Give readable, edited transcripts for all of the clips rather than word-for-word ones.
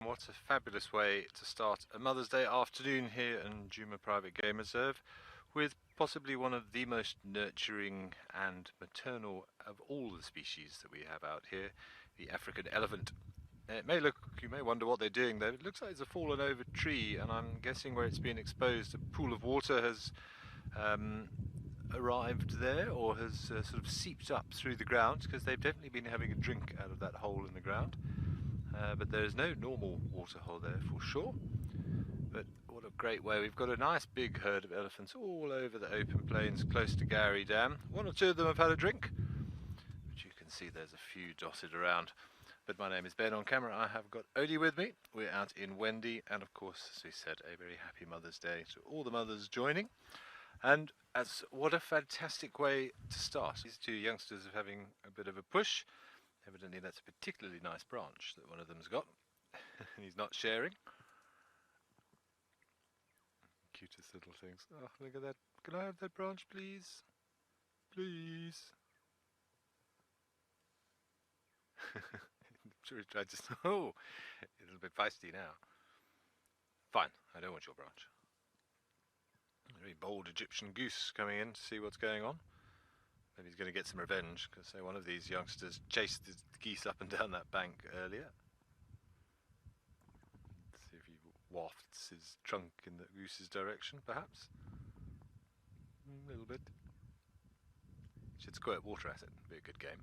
what a fabulous way to start a Mother's Day afternoon here in Juma Private Game Reserve with possibly one of the most nurturing and maternal of all the species that we have out here, the African elephant. You may wonder what they're doing there. It looks like it's a fallen over tree, and I'm guessing where it's been exposed, a pool of water has arrived there, or has sort of seeped up through the ground, because they've definitely been having a drink out of that hole in the ground. But there is no normal water hole there for sure. But what a great way. We've got a nice big herd of elephants all over the open plains close to Gowrie Dam. One or two of them have had a drink, but you can see there's a few dotted around. But my name is Ben. On camera I have got Odie with me. We're out in Wendy, and of course, as we said, a very happy Mother's Day to all the mothers joining. And what a fantastic way to start. These two youngsters are having a bit of a push. Evidently that's a particularly nice branch that one of them's got, and he's not sharing. Cutest little things. Oh, look at that. Can I have that branch, please? Please. I'm sure he tried to... Oh, a little bit feisty now. Fine, I don't want your branch. A very bold Egyptian goose coming in to see what's going on. Maybe he's going to get some revenge, because one of these youngsters chased the geese up and down that bank earlier. Let's see if he wafts his trunk in the goose's direction, perhaps. A little bit. Should squirt water at it. Be a good game.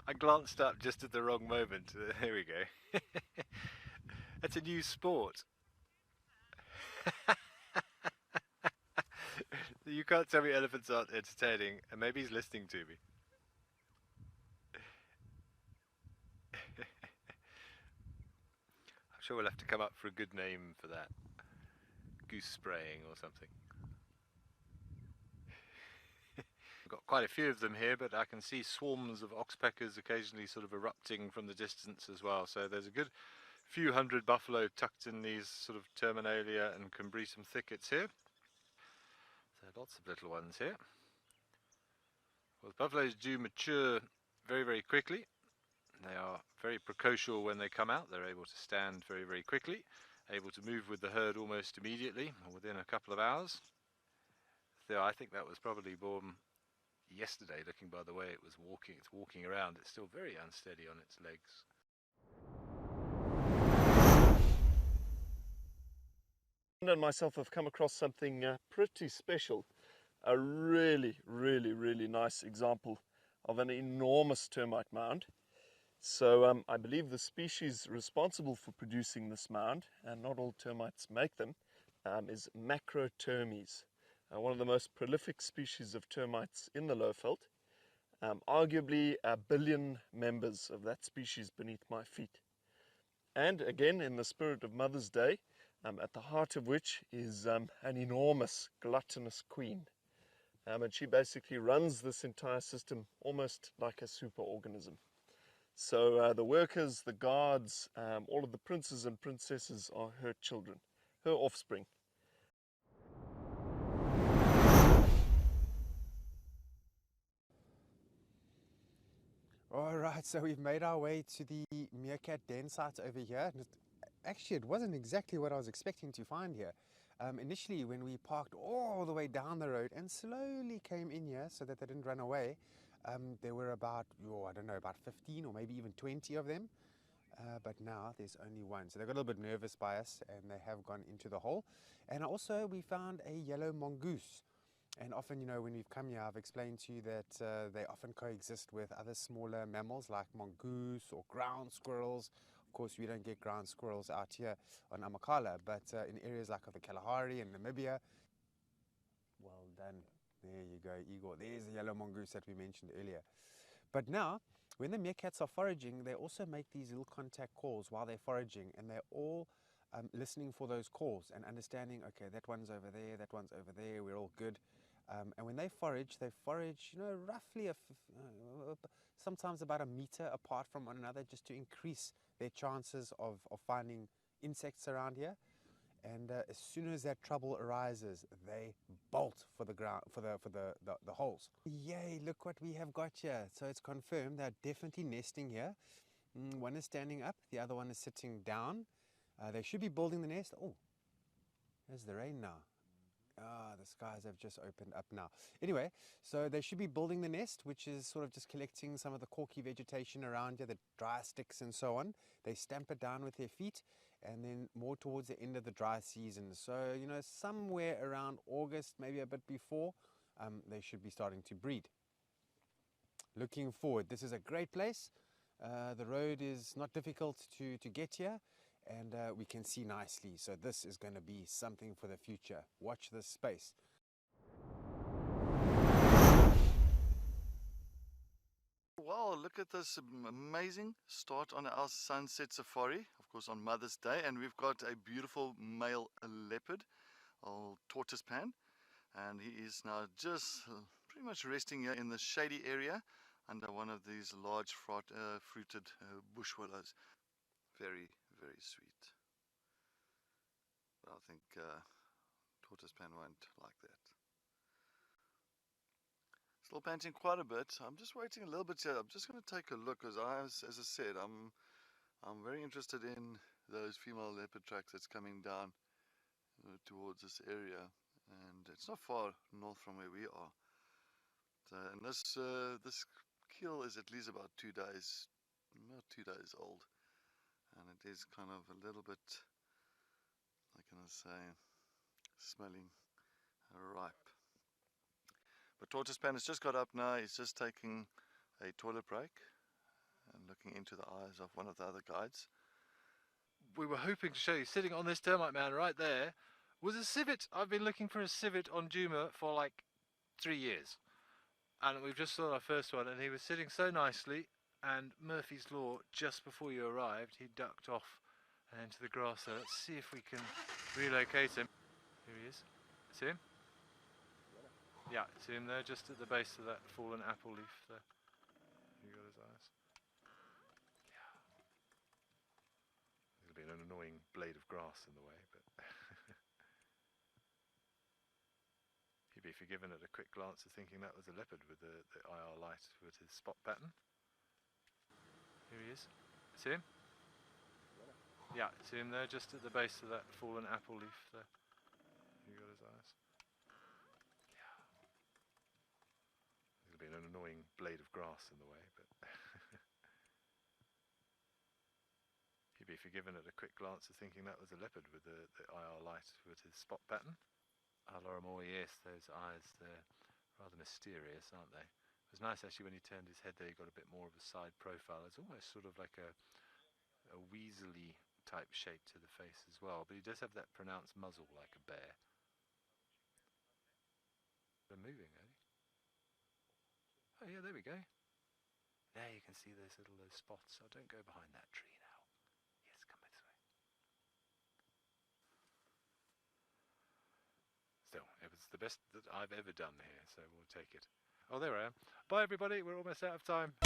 I glanced up just at the wrong moment. There we go. That's a new sport. You can't tell me elephants aren't entertaining, and maybe he's listening to me. I'm sure we'll have to come up for a good name for that. Goose spraying or something. We've got quite a few of them here, but I can see swarms of oxpeckers occasionally sort of erupting from the distance as well. So there's a good few hundred buffalo tucked in these sort of terminalia and combretum thickets here. So lots of little ones here. Well, the buffaloes do mature very, very quickly. They are very precocial when they come out. They're able to stand very, very quickly, able to move with the herd almost immediately, or within a couple of hours. So I think that was probably born yesterday, looking by the way it's walking around. It's still very unsteady on its legs. And myself have come across something pretty special. A really nice example of an enormous termite mound. So I believe the species responsible for producing this mound, and not all termites make them, is Macrotermes. One of the most prolific species of termites in the Lowveld. Arguably a billion members of that species beneath my feet. And again, in the spirit of Mother's Day, at the heart of which is an enormous gluttonous queen. And she basically runs this entire system almost like a superorganism. So the workers, the guards, all of the princes and princesses are her children, her offspring. Alright, so we've made our way to the meerkat den site over here. Actually, it wasn't exactly what I was expecting to find here. Initially, when we parked all the way down the road and slowly came in here so that they didn't run away, there were about, I don't know, about 15 or maybe even 20 of them. But now there's only one. So they got a little bit nervous by us and they have gone into the hole. And also we found a yellow mongoose. And often, when we've come here, I've explained to you that they often coexist with other smaller mammals like mongoose or ground squirrels. Of course, we don't get ground squirrels out here on Amakhala, but in areas like the Kalahari and Namibia. Well done. There you go, Igor. There's the yellow mongoose that we mentioned earlier. But now, when the meerkats are foraging, they also make these little contact calls while they're foraging, and they're all listening for those calls and understanding, okay, that one's over there, that one's over there, we're all good. And when they forage, roughly sometimes about a meter apart from one another, just to increase their chances of finding insects around here. and as soon as that trouble arises, they bolt for the ground, for the holes. Yay, look what we have got here. So it's confirmed they're definitely nesting here. One is standing up, the other one is sitting down. They should be building the nest. Oh, there's the rain now. The skies have just opened up now. Anyway, so they should be building the nest, which is sort of just collecting some of the corky vegetation around here, the dry sticks and so on. They stamp it down with their feet, and then more towards the end of the dry season. So, you know, somewhere around August, maybe a bit before, they should be starting to breed. Looking forward. This is a great place. The road is not difficult to get here, and we can see nicely. So this is going to be something for the future. Watch this space. Wow, look at this amazing start on our sunset safari, of course on Mother's Day, and we've got a beautiful male leopard, old Tortoise Pan, and he is now just pretty much resting here in the shady area under one of these large fruited bush willows. Very, very sweet. But I think Tortoise Pan won't like that. Still panting quite a bit. I'm just waiting a little bit here. I'm just going to take a look, because as I said, I'm very interested in those female leopard tracks that's coming down towards this area, and it's not far north from where we are. So, and this kill is at least about 2 days, about 2 days old, and it is kind of a little bit, how can I say, smelling ripe. But Tortoise Pan has just got up now. He's just taking a toilet break and looking into the eyes of one of the other guides. We were hoping to show you, sitting on this termite man right there, was a civet. I've been looking for a civet on Djuma for like 3 years. And we've just saw our first one, and he was sitting so nicely, and Murphy's Law, just before you arrived, he ducked off and into the grass. So let's see if we can relocate him. Here he is. See him? Yeah, see him there, just at the base of that fallen apple leaf there. You got his eyes. Yeah. There's been an annoying blade of grass in the way, but he'd be forgiven at a quick glance of thinking that was a leopard with the IR light with his spot pattern. Here he is. See him? Yeah, see him there, just at the base of that fallen apple leaf there. You got his eyes. Been an annoying blade of grass in the way, but he'd be forgiven at a quick glance of thinking that was a leopard with the IR light with his spot pattern. Alors more, yes, those eyes, they're rather mysterious, aren't they? It was nice actually when he turned his head there, he got a bit more of a side profile. It's almost sort of like a weaselly type shape to the face as well, but he does have that pronounced muzzle like a bear. They're moving, eh? Oh yeah, there we go. There you can see those spots. Oh, don't go behind that tree now. Yes, come this way. Still, it was the best that I've ever done here, so we'll take it. Oh, there I am. Bye everybody, we're almost out of time.